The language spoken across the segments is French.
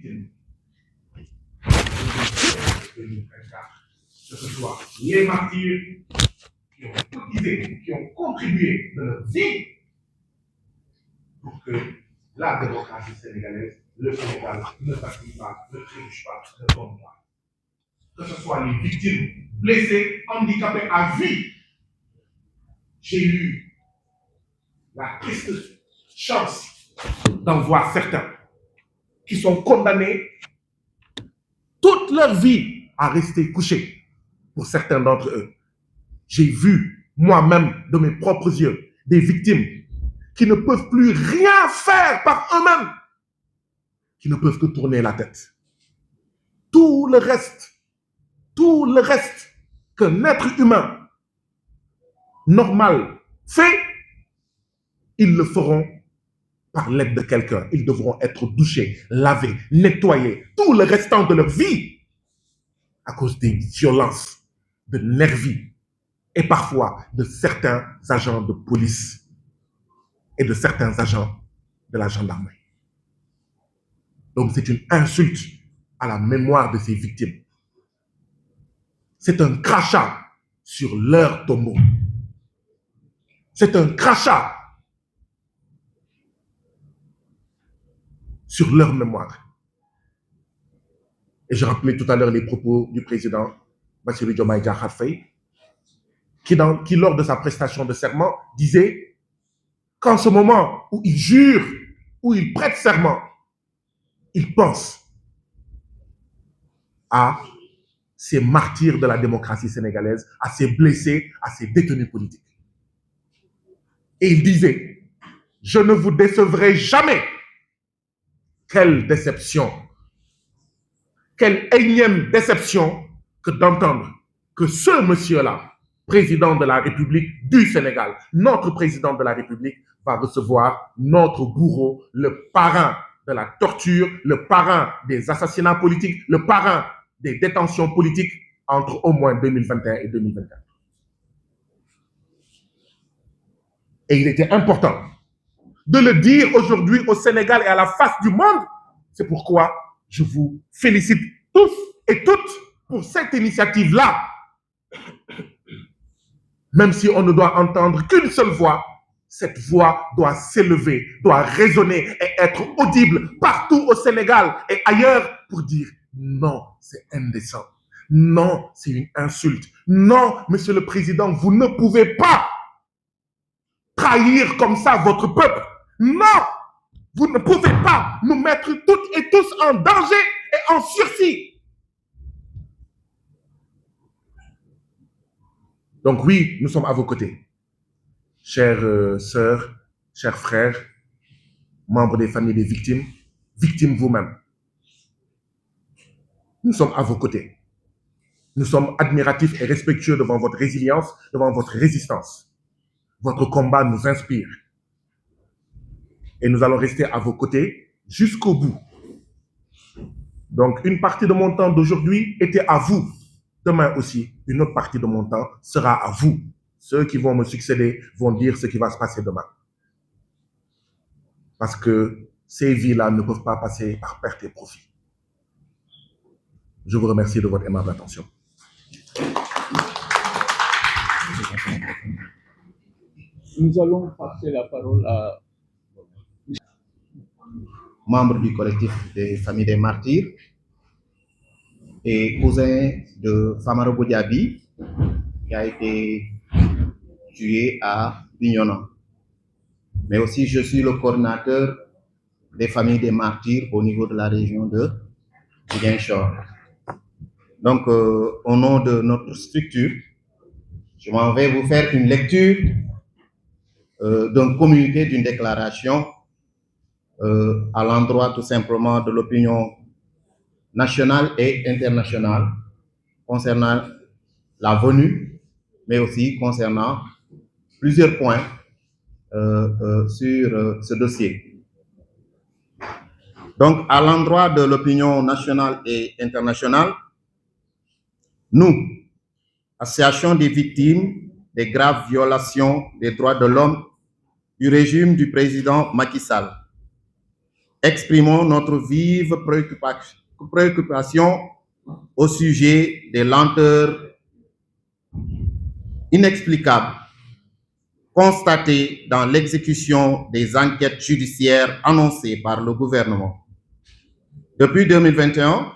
victimes. 2024, que ce soit les martyrs qui ont cotisé, qui ont contribué de leur vie pour que la démocratie sénégalaise, le Sénégal, ne s'appuie pas, ne trébuche pas, ne tombe pas. Que ce soit les victimes blessées, handicapées à vie. J'ai eu la triste chance d'en voir certains qui sont condamnés toute leur vie à rester couchés. Pour certains d'entre eux, j'ai vu moi-même de mes propres yeux des victimes qui ne peuvent plus rien faire par eux-mêmes, qui ne peuvent que tourner la tête. Tout le reste qu'un être humain normal fait, ils le feront par l'aide de quelqu'un. Ils devront être douchés, lavés, nettoyés, tout le restant de leur vie à cause des violences de nervis et parfois de certains agents de police et de certains agents de la gendarmerie. Donc c'est une insulte à la mémoire de ces victimes. C'est un crachat sur leur tombeau. C'est un crachat sur leur mémoire. Et je rappelais tout à l'heure les propos du président Bassirou Diomaye Diakhar Faye, qui lors de sa prestation de serment disait qu'en ce moment où il jure, où il prête serment, il pense à ces martyrs de la démocratie sénégalaise, à ces blessés, à ces détenus politiques. Et il disait, je ne vous décevrai jamais. Quelle déception, quelle énième déception que d'entendre que ce monsieur-là, président de la République du Sénégal, notre président de la République, va recevoir notre bourreau, le parrain de la torture, le parrain des assassinats politiques, le parrain des détentions politiques entre au moins 2021 et 2024. Et il était important de le dire aujourd'hui au Sénégal et à la face du monde. C'est pourquoi je vous félicite tous et toutes pour cette initiative-là. Même si on ne doit entendre qu'une seule voix, cette voix doit s'élever, doit résonner et être audible partout au Sénégal et ailleurs pour dire non, c'est indécent. Non, c'est une insulte. Non, Monsieur le Président, vous ne pouvez pas trahir comme ça votre peuple. Non, vous ne pouvez pas nous mettre toutes et tous en danger et en sursis. Donc oui, nous sommes à vos côtés. Chères sœurs, chers frères, membres des familles des victimes, victimes vous-même. Nous sommes à vos côtés. Nous sommes admiratifs et respectueux devant votre résilience, devant votre résistance. Votre combat nous inspire. Et nous allons rester à vos côtés jusqu'au bout. Donc, une partie de mon temps d'aujourd'hui était à vous. Demain aussi, une autre partie de mon temps sera à vous. Ceux qui vont me succéder vont dire ce qui va se passer demain. Parce que ces vies-là ne peuvent pas passer par perte et profit. Je vous remercie de votre aimable attention. Nous allons passer la parole à membre du collectif des familles des martyrs et cousin de Famara Goudiaby, qui a été tué à Bignona. Mais aussi, je suis le coordinateur des familles des martyrs au niveau de la région de Ziguinchor. Donc, au nom de notre structure, je m'en vais vous faire une lecture d'un communiqué, d'une déclaration à l'endroit tout simplement de l'opinion nationale et internationale concernant la venue, mais aussi concernant plusieurs points sur ce dossier. Donc, à l'endroit de l'opinion nationale et internationale, nous, Association des victimes des graves violations des droits de l'homme du régime du président Macky Sall, exprimons notre vive préoccupation au sujet des lenteurs inexplicables constatées dans l'exécution des enquêtes judiciaires annoncées par le gouvernement. Depuis 2021,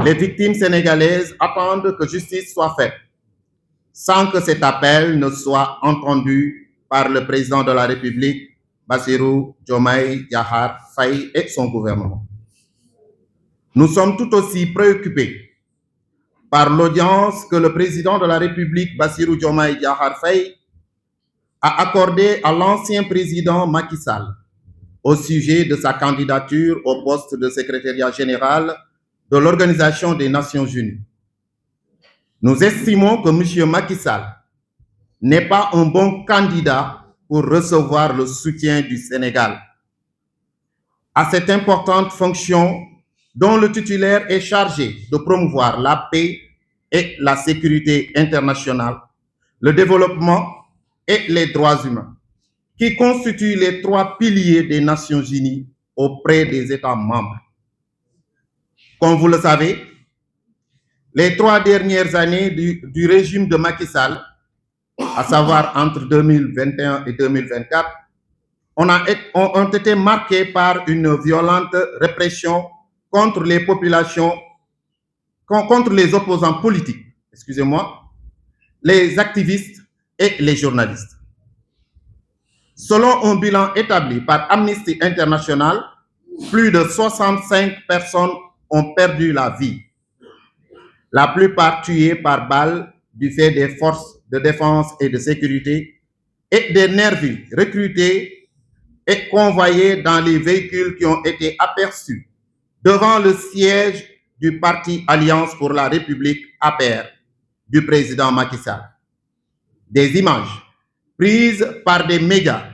les victimes sénégalaises attendent que justice soit faite, sans que cet appel ne soit entendu par le président de la République, Bassirou Diomaye Diakhar Faye et son gouvernement. Nous sommes tout aussi préoccupés par l'audience que le président de la République, Bassirou Diomaye Diakhar Faye, a accordée à l'ancien président Macky Sall au sujet de sa candidature au poste de secrétariat général de l'Organisation des Nations Unies. Nous estimons que M. Macky Sall n'est pas un bon candidat pour recevoir le soutien du Sénégal à cette importante fonction dont le titulaire est chargé de promouvoir la paix et la sécurité internationale, le développement et les droits humains, qui constituent les 3 piliers des Nations Unies auprès des États membres. Comme vous le savez, les 3 dernières années du régime de Macky Sall, à savoir entre 2021 et 2024, ont été marquées par une violente répression contre les populations, contre les opposants politiques, les activistes et les journalistes. Selon un bilan établi par Amnesty International, plus de 65 personnes ont perdu la vie, la plupart tuées par balles du fait des forces de défense et de sécurité et des nervis recrutés et convoyés dans les véhicules qui ont été aperçus devant le siège du parti Alliance pour la République APR du président Macky Sall. Des images prises par des médias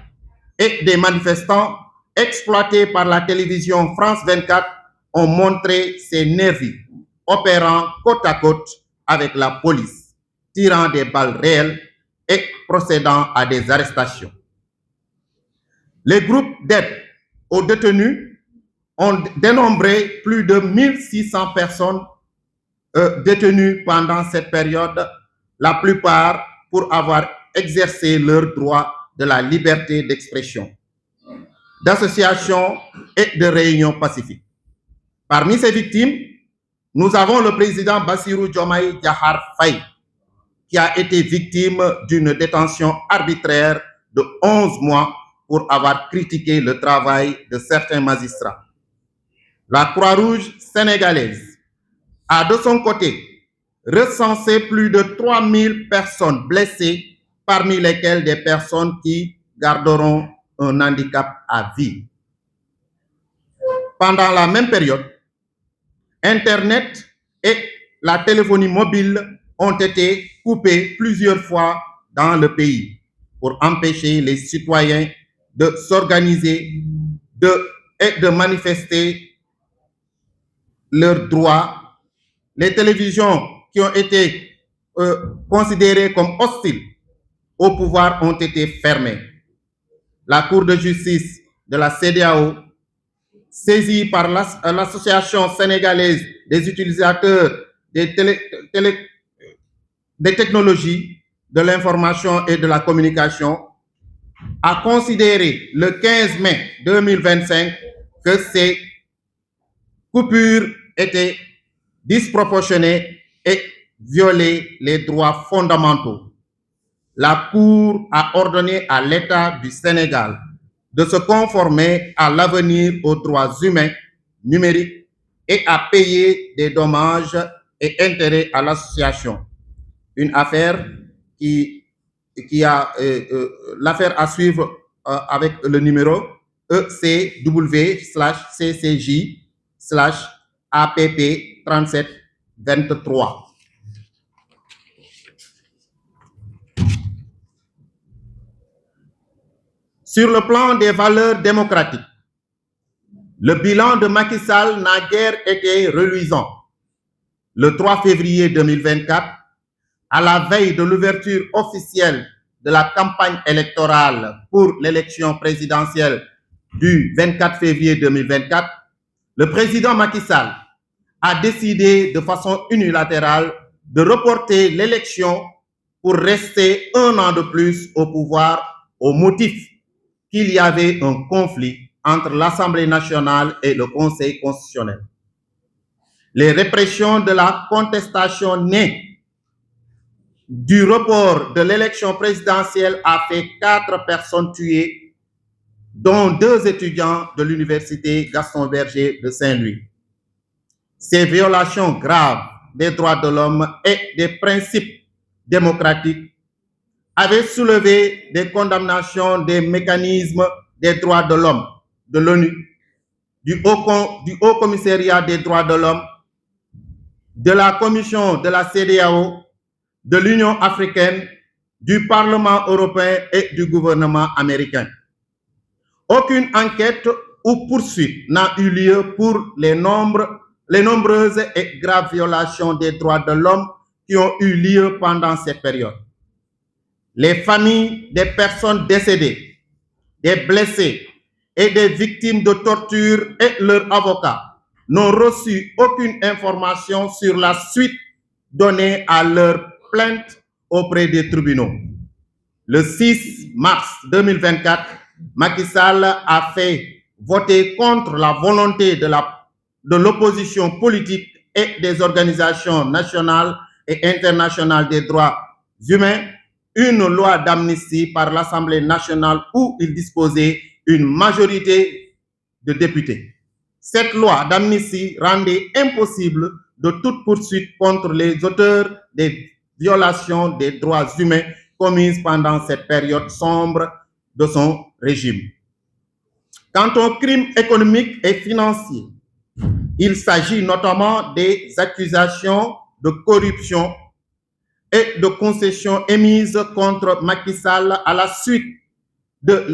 et des manifestants exploités par la télévision France 24 ont montré ces nervis opérant côte à côte avec la police, tirant des balles réelles et procédant à des arrestations. Les groupes d'aide aux détenus ont dénombré plus de 1600 personnes détenues pendant cette période, la plupart pour avoir exercé leur droit de la liberté d'expression, d'association et de réunion pacifique. Parmi ces victimes, nous avons le président Bassirou Diomaye Diakhar Faye, qui a été victime d'une détention arbitraire de 11 mois pour avoir critiqué le travail de certains magistrats. La Croix-Rouge sénégalaise a de son côté recensé plus de 3000 personnes blessées, parmi lesquelles des personnes qui garderont un handicap à vie. Pendant la même période, Internet et la téléphonie mobile ont été coupés plusieurs fois dans le pays pour empêcher les citoyens de s'organiser et de manifester leurs droits. Les télévisions qui ont été considérées comme hostiles au pouvoir ont été fermées. La Cour de justice de la CEDEAO, saisie par l'Association sénégalaise des utilisateurs des technologies de l'information et de la communication, a considéré le 15 mai 2025 que ces coupures étaient disproportionnées et violaient les droits fondamentaux. La Cour a ordonné à l'État du Sénégal de se conformer à l'avenir aux droits humains numériques et à payer des dommages et intérêts à l'association. Une affaire l'affaire à suivre avec le numéro ECW/CCJ/APP3723. Sur le plan des valeurs démocratiques, le bilan de Macky Sall n'a guère été reluisant. Le 3 février 2024, à la veille de l'ouverture officielle de la campagne électorale pour l'élection présidentielle du 24 février 2024, le président Macky Sall a décidé de façon unilatérale de reporter l'élection pour rester un an de plus au pouvoir au motif qu'il y avait un conflit entre l'Assemblée nationale et le Conseil constitutionnel. Les répressions de la contestation née du report de l'élection présidentielle a fait 4 personnes tuées, dont 2 étudiants de l'université Gaston Berger de Saint-Louis. Ces violations graves des droits de l'homme et des principes démocratiques avaient soulevé des condamnations des mécanismes des droits de l'homme de l'ONU, du Haut Commissariat des droits de l'homme, de la Commission de la CEDEAO, de l'Union africaine, du Parlement européen et du gouvernement américain. Aucune enquête ou poursuite n'a eu lieu pour les nombreuses et graves violations des droits de l'homme qui ont eu lieu pendant cette période. Les familles des personnes décédées, des blessés et des victimes de torture et leurs avocats n'ont reçu aucune information sur la suite donnée à leur plainte auprès des tribunaux. Le 6 mars 2024, Macky Sall a fait voter contre la volonté de l'opposition politique et des organisations nationales et internationales des droits humains une loi d'amnistie par l'Assemblée nationale où il disposait une majorité de députés. Cette loi d'amnistie rendait impossible de toute poursuite contre les auteurs des violations des droits humains commises pendant cette période sombre de son régime. Quant aux crimes économiques et financiers, il s'agit notamment des accusations de corruption et de concessions émises contre Macky Sall à la suite de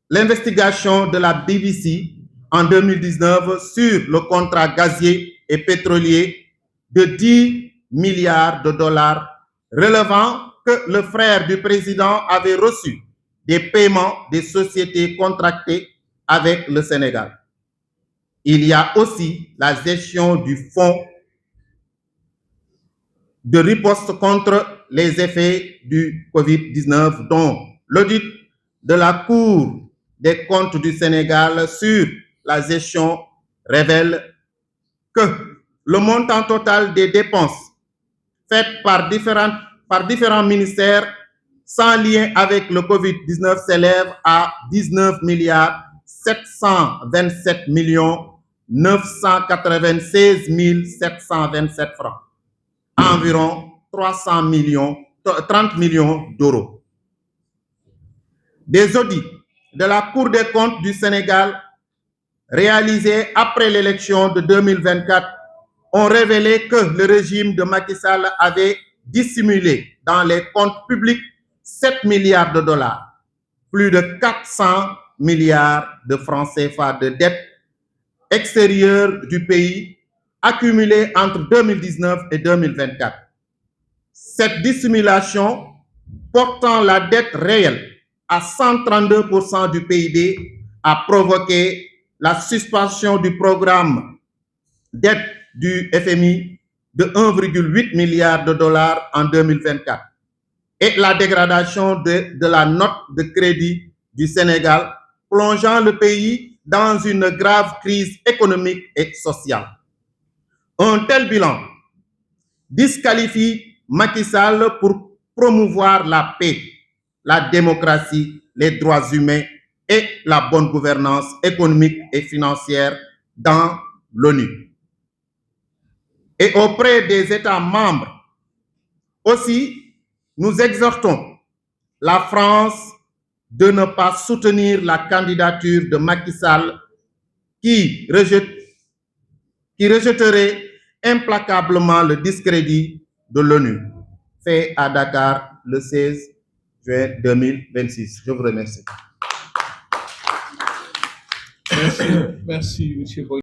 l'investigation de la BBC en 2019 sur le contrat gazier et pétrolier de 10 milliards de dollars, relevant que le frère du président avait reçu des paiements des sociétés contractées avec le Sénégal. Il y a aussi la gestion du fonds de riposte contre les effets du Covid-19, dont l'audit de la Cour des comptes du Sénégal sur la gestion révèle que le montant total des dépenses faites par différents ministères sans lien avec le Covid-19 s'élève à 19 milliards 727 millions 996 727 francs, environ 30 millions d'euros. Des audits de la Cour des comptes du Sénégal réalisés après l'élection de 2024 ont révélé que le régime de Macky Sall avait dissimulé dans les comptes publics 7 milliards de dollars, plus de 400 milliards de francs CFA de dettes extérieures du pays accumulées entre 2019 et 2024. Cette dissimulation portant la dette réelle à 132% du PIB a provoqué la suspension du programme dette du FMI de 1,8 milliard de dollars en 2024 et la dégradation de la note de crédit du Sénégal, plongeant le pays dans une grave crise économique et sociale. Un tel bilan disqualifie Macky Sall pour promouvoir la paix, la démocratie, les droits humains et la bonne gouvernance économique et financière dans l'ONU. Et auprès des États membres, aussi, nous exhortons la France de ne pas soutenir la candidature de Macky Sall qui rejetterait implacablement le discrédit de l'ONU. Fait à Dakar le 16 juin 2026. Je vous remercie. Merci, M. Boy.